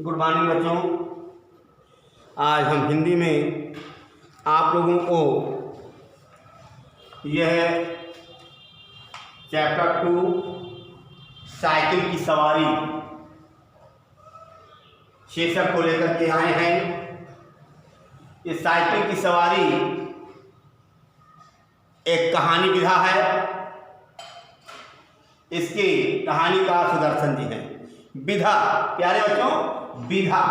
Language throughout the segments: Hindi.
गुड मॉर्निंग बच्चों। आज हम हिंदी में आप लोगों को यह चैप्टर 2 साइकिल की सवारी शीर्षक को लेकर के आए हैं। ये साइकिल की सवारी एक कहानी विधा है। इसकी कहानीकार सुदर्शन जी हैं। विधा प्यारे बच्चों, विधा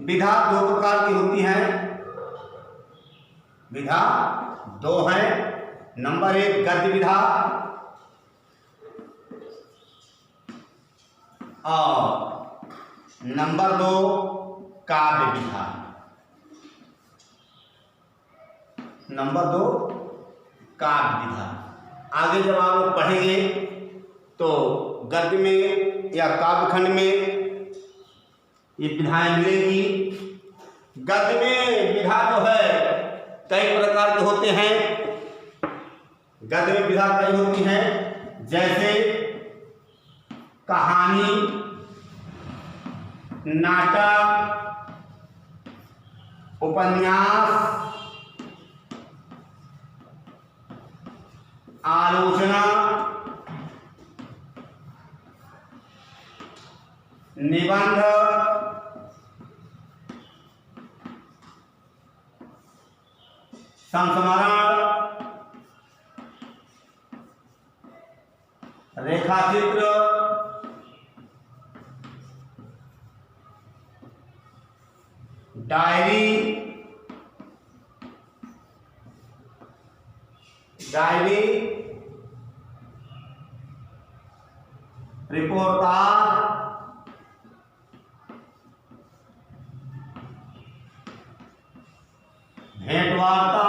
विधा दो प्रकार की होती हैं। विधा दो है। नंबर 1 गद्य विधा और नंबर 2 काव्य विधा। नंबर 2 काव्य विधा। आगे जब आप लोग पढ़ेंगे तो गद्य में या काव्य खंड में ये विधाएं मिलेंगी। गद्य में विधा जो है कई प्रकार के होते हैं। गद्य में विधा कई होती हैं, जैसे कहानी, नाटक, उपन्यास, आलोचना, निबंध, संस्मरण, रेखाचित्र, डायरी, रिपोर्टार, भेंटवार्ता,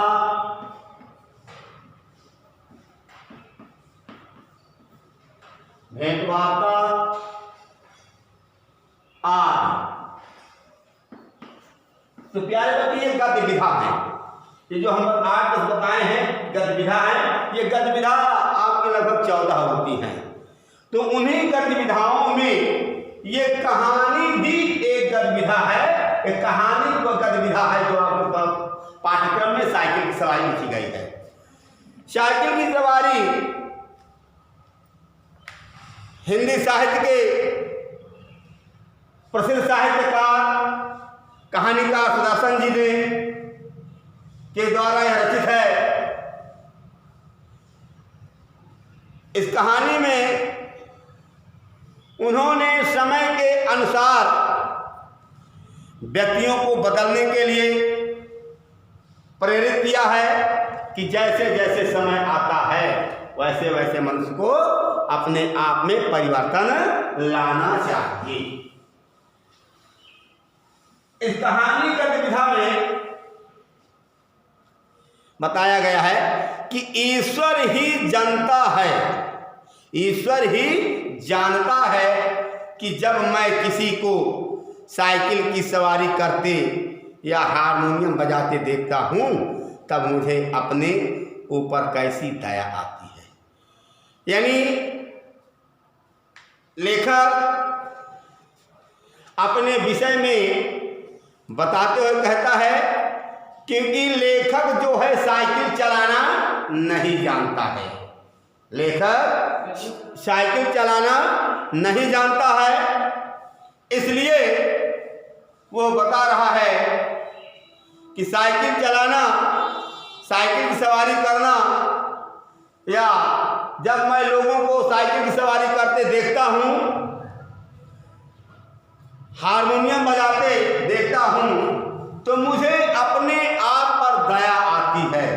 आदि। तो प्यारे बच्चे ये गद्य विधा है। ये जो हम 8 बताए हैं गद्य विधा है। ये गद्य विधा आपके लगभग 14 होती हैं। तो उन्हीं गद्य विधाओं में ये कहानी भी एक गद्य विधा है। एक कहानी को गद्य विधा है जो आप लोग का पाठ्यक्रम में साइकिल की सवारी लिखी गई है। साइकिल की सवारी हिंदी साहित्य के प्रसिद्ध साहित्यकार कहानीकार सुदर्शन जी ने के द्वारा यह रचित है। इस कहानी में उन्होंने समय के अनुसार व्यक्तियों को बदलने के लिए प्रेरित किया है कि जैसे जैसे समय आता है वैसे वैसे मनुष्य को अपने आप में परिवर्तन लाना चाहिए। इस कहानी गद्य विधा में बताया गया है कि ईश्वर ही जानता है, ईश्वर ही जानता है कि जब मैं किसी को साइकिल की सवारी करते या हारमोनियम बजाते देखता हूँ तब मुझे अपने ऊपर कैसी दया आती है। यानी लेखक अपने विषय में बताते हुए कहता है क्योंकि लेखक जो है साइकिल चलाना नहीं जानता है। लेखक साइकिल चलाना नहीं जानता है, इसलिए वो बता रहा है कि साइकिल चलाना, साइकिल की सवारी करना, या जब मैं लोगों को साइकिल की सवारी करते देखता हूँ, हारमोनियम बजाते देखता हूँ, तो मुझे अपने आप पर दया आती है।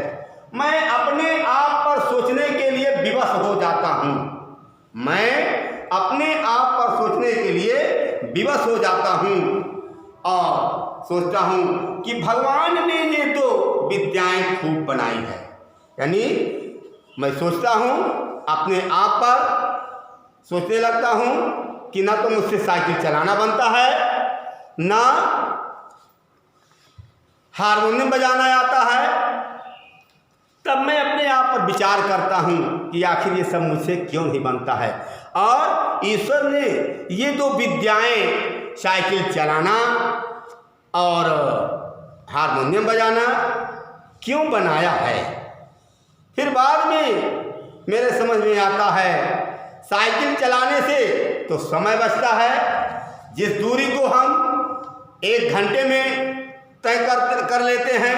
मैं अपने आप पर सोचने के लिए विवश हो जाता हूँ। मैं अपने आप पर सोचने के लिए विवश हो जाता हूँ और सोचता हूँ कि भगवान ने ये तो विद्याएं खूब बनाई है। यानी मैं सोचता हूँ, अपने आप पर सोचने लगता हूँ कि ना तो मुझसे साइकिल चलाना बनता है, ना हारमोनियम बजाना आता है। तब मैं अपने आप पर विचार करता हूँ कि आखिर ये सब मुझसे क्यों नहीं बनता है। और ईश्वर ने ये दो विद्याएं, साइकिल चलाना और हारमोनियम बजाना, क्यों बनाया है। फिर बाद में मेरे समझ में आता है, साइकिल चलाने से तो समय बचता है। जिस दूरी को हम 1 घंटे में तय कर लेते हैं,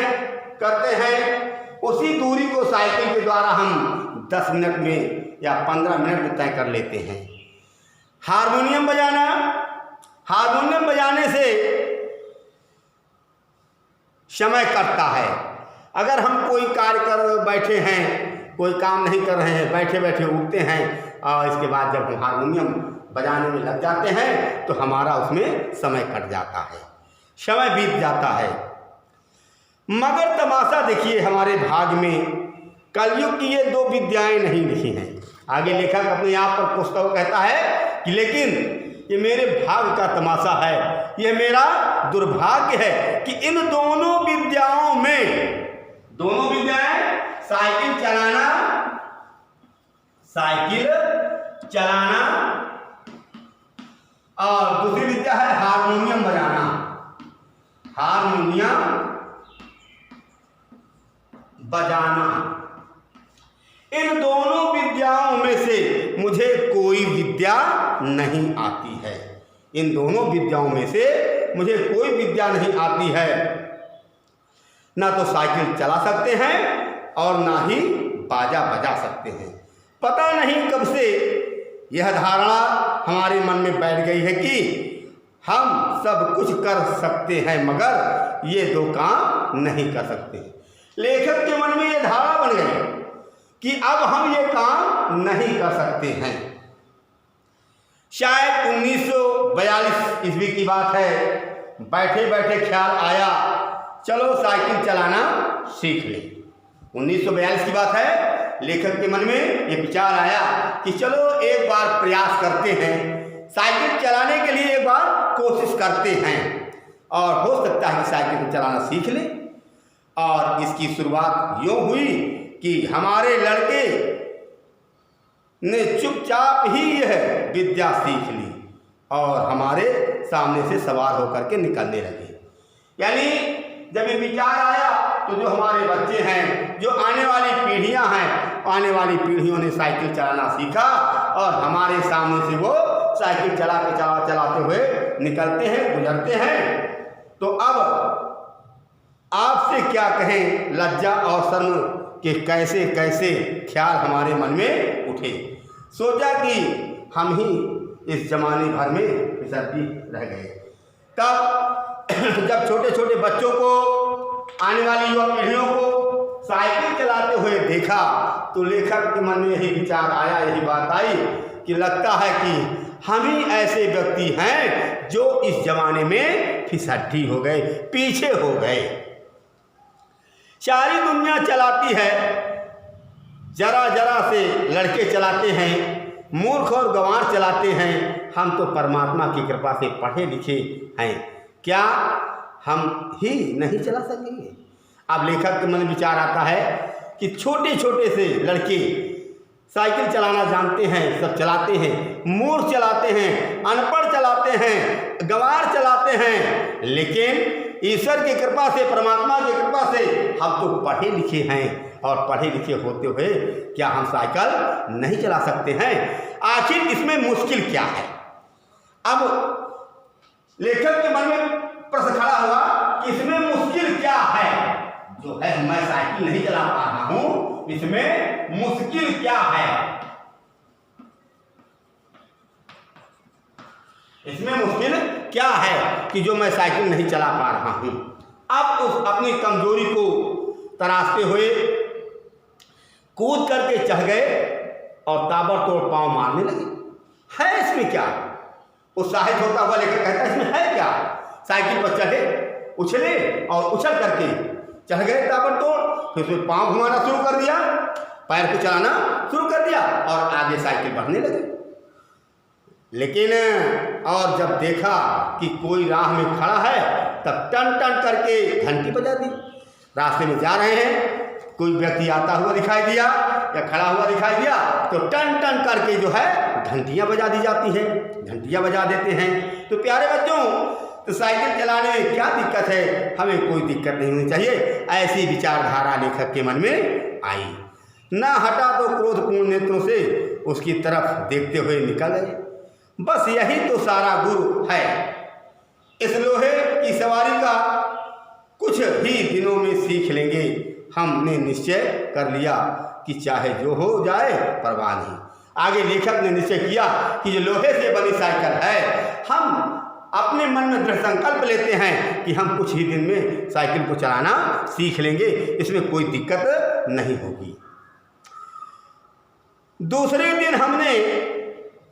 उसी दूरी को साइकिल के द्वारा हम 10 मिनट में या 15 मिनट में तय कर लेते हैं। हारमोनियम बजाने से समय कटता है। अगर हम कोई कार्य कर बैठे हैं, कोई काम नहीं कर रहे हैं, बैठे बैठे उठते हैं और इसके बाद जब हम हारमोनियम बजाने में लग जाते हैं तो हमारा उसमें समय कट जाता है, समय बीत जाता है। मगर तमाशा देखिए, हमारे भाग में कलयुग की ये 2 विद्याएं नहीं लिखी हैं। आगे लेखक अपने आप पर पुस्तक कहता है कि लेकिन ये मेरे भाग का तमाशा है, ये मेरा दुर्भाग्य है कि इन दोनों विद्याओं में, दोनों विद्याएं साइकिल चलाना और दूसरी विद्या है हारमोनियम बजाना। इन दोनों विद्याओं में से मुझे कोई विद्या नहीं आती है। इन दोनों विद्याओं में से मुझे कोई विद्या नहीं आती है। ना तो साइकिल चला सकते हैं और ना ही बाजा बजा सकते हैं। पता नहीं कब से यह धारणा हमारे मन में बैठ गई है कि हम सब कुछ कर सकते हैं मगर ये 2 काम नहीं कर सकते। लेखक के मन में यह धारणा बन गई कि अब हम ये काम नहीं कर सकते हैं। शायद 1942 ईस्वी की बात है। बैठे बैठे ख्याल आया, चलो साइकिल चलाना सीख ले। 1942 की बात है। लेखक के मन में ये विचार आया कि चलो एक बार प्रयास करते हैं, साइकिल चलाने के लिए एक बार कोशिश करते हैं और हो सकता है कि साइकिल चलाना सीख ले। और इसकी शुरुआत यूँ हुई कि हमारे लड़के ने चुपचाप ही यह विद्या सीख ली और हमारे सामने से सवार होकर के निकलने लगे। यानी जब ये विचार आया तो जो हमारे बच्चे हैं, जो आने वाली पीढ़ियां हैं, आने वाली पीढ़ियों ने साइकिल चलाना सीखा और हमारे सामने से वो साइकिल चलाते हुए निकलते हैं, गुजरते हैं। तो अब आपसे क्या कहें, लज्जा और शर्म के कैसे कैसे ख्याल हमारे मन में उठे। सोचा कि हम ही इस जमाने भर में फिसलती रह गए। तब जब छोटे छोटे बच्चों को, आने वाली युवा पीढ़ियों को साइकिल चलाते हुए देखा तो लेखक के मन में यही विचार आया, यही बात आई कि लगता है कि हम ही ऐसे व्यक्ति हैं जो इस जमाने में फिसड्डी हो गए, पीछे हो गए। सारी दुनिया चलाती है, जरा जरा से लड़के चलाते हैं, मूर्ख और गंवार चलाते हैं। हम तो परमात्मा की कृपा से पढ़े लिखे हैं, क्या हम ही नहीं चला सकेंगे। अब लेखक के मन में विचार आता है कि छोटे छोटे से लड़के साइकिल चलाना जानते हैं, सब चलाते हैं, मूर्ख चलाते हैं, अनपढ़ चलाते हैं, गंवार चलाते हैं, लेकिन ईश्वर की कृपा से, परमात्मा की कृपा से हम तो पढ़े लिखे हैं और पढ़े लिखे होते हुए क्या हम साइकिल नहीं चला सकते हैं। आखिर इसमें मुश्किल क्या है। अब लेखक के मन में प्रश्न खड़ा हुआ कि इसमें मुश्किल क्या है, जो है मैं साइकिल नहीं चला पा रहा हूं, इसमें मुश्किल क्या है। इसमें मुश्किल क्या है कि जो मैं साइकिल नहीं चला पा रहा हूं। अब उस अपनी कमजोरी को तराशते हुए कूद करके चढ़ गए और ताबड़तोड़ पांव मारने लगे। है इसमें क्या, उत्साहित होता हुआ लेकर कहता है इसमें है क्या। साइकिल पर चढ़े, उछले और उछल करके चढ़ गए ताबड़तोड़। फिर उसमें पांव घुमाना शुरू कर दिया, पैर को चलाना शुरू कर दिया और आगे साइकिल बढ़ने लगे। लेकिन और जब देखा कि कोई राह में खड़ा है तब टन टन करके घंटी बजा दी। रास्ते में जा रहे हैं, कोई व्यक्ति आता हुआ दिखाई दिया या खड़ा हुआ दिखाई दिया तो टन टन करके जो है घंटियाँ बजा दी जाती है, घंटियाँ बजा देते हैं। तो प्यारे बच्चों, तो साइकिल चलाने में क्या दिक्कत है? हमें कोई दिक्कत नहीं होनी चाहिए। ऐसी विचारधारा लेखक के मन में आई। ना हटा तो क्रोधपूर्ण नेत्रों से उसकी तरफ देखते हुए निकल गए। बस यही तो सारा गुरु है। इस लोहे की सवारी का कुछ ही दिनों में सीख लेंगे। हमने निश्चय कर लिया कि चाहे जो हो जाए परवाह नहीं। आगे लेखक ने निश्चय किया कि जो लोहे से बनी साइकिल है, हम अपने मन में दृढ़ संकल्प लेते हैं कि हम कुछ ही दिन में साइकिल को चलाना सीख लेंगे, इसमें कोई दिक्कत नहीं होगी। दूसरे दिन हमने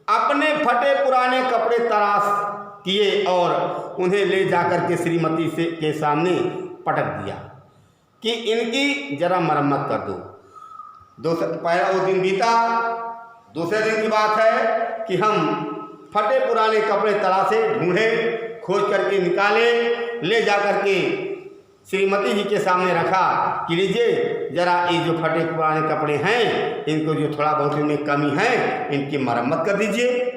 अपने फटे पुराने कपड़े तराश किए और उन्हें ले जाकर के श्रीमती से के सामने पटक दिया कि इनकी जरा मरम्मत कर दो। पहला वो दिन बीता। दूसरे दिन की बात है कि हम फटे पुराने कपड़े तलाशे, ढूंढे, खोज करके निकाले, ले जा करके श्रीमती जी के सामने रखा कि लीजिए जरा ये जो फटे पुराने कपड़े हैं, इनको जो थोड़ा बहुत इनमें कमी है, इनकी मरम्मत कर दीजिए।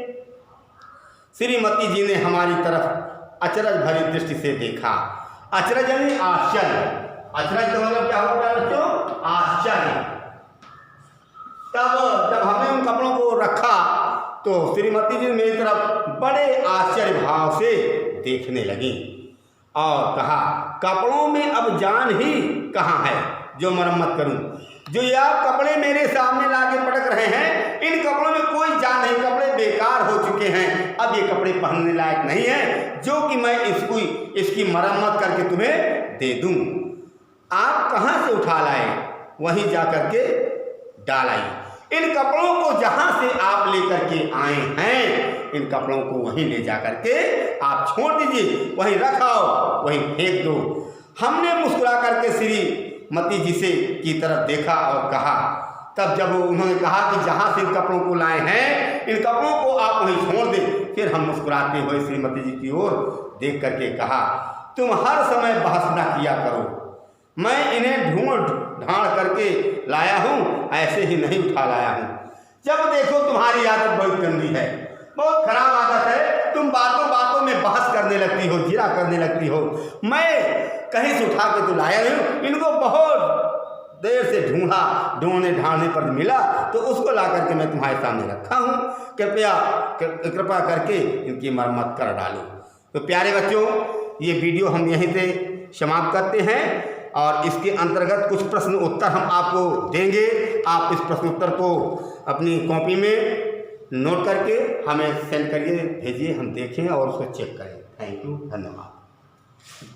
श्रीमती जी ने हमारी तरफ अचरज भरी दृष्टि से देखा। अचरज यानी आश्चर्य। अचरज का मतलब क्या होता है बच्चों? आश्चर्य। तब जब हमने उन कपड़ों को रखा तो श्रीमती जी मेरी तरफ बड़े आश्चर्य भाव से देखने लगी और कहा, कपड़ों में अब जान ही कहाँ है जो मरम्मत करूं? जो ये आप कपड़े मेरे सामने लाके पटक रहे हैं, इन कपड़ों में कोई जान नहीं, कपड़े बेकार हो चुके हैं, अब ये कपड़े पहनने लायक नहीं है जो कि मैं इसकी मरम्मत करके तुम्हें दे दूं। आप कहाँ से उठा लाए? वहीं जा करके डाल आई। इन कपड़ों को जहां से आप लेकर के आए हैं, इन कपड़ों को वहीं ले जा करके आप छोड़ दीजिए, वहीं रखाओ, वहीं फेंक दो। हमने मुस्कुरा करके श्रीमती जी से की तरफ देखा और कहा, तब जब उन्होंने कहा कि जहां से इन कपड़ों को लाए हैं, इन कपड़ों को आप वहीं छोड़ दें, फिर हम मुस्कुराते हुए श्रीमती जी की ओर देख करके कहा, तुम हर समय बहस ना किया करो, मैं इन्हें ढूंढ ढांड करके लाया हूँ, ऐसे ही नहीं उठा लाया हूँ। जब देखो तुम्हारी आदत बहुत गंदी है, बहुत खराब आदत है, तुम बातों बातों में बहस करने लगती हो, जिरा करने लगती हो। मैं कहीं से उठा के तो लाया नहीं हूँ, इनको बहुत देर से ढूंढा, ढूंढने ढांढने पर मिला तो उसको ला करके मैं तुम्हारे सामने रखा हूँ। कृपा करके इनकी मरम्मत कर डालो। तो प्यारे बच्चों, ये वीडियो हम यहीं से समाप्त करते हैं और इसके अंतर्गत कुछ प्रश्न उत्तर हम आपको देंगे। आप इस प्रश्न उत्तर को अपनी कॉपी में नोट करके हमें सेंड करिए, भेजिए, हम देखें और उसको चेक करें। थैंक यू, धन्यवाद।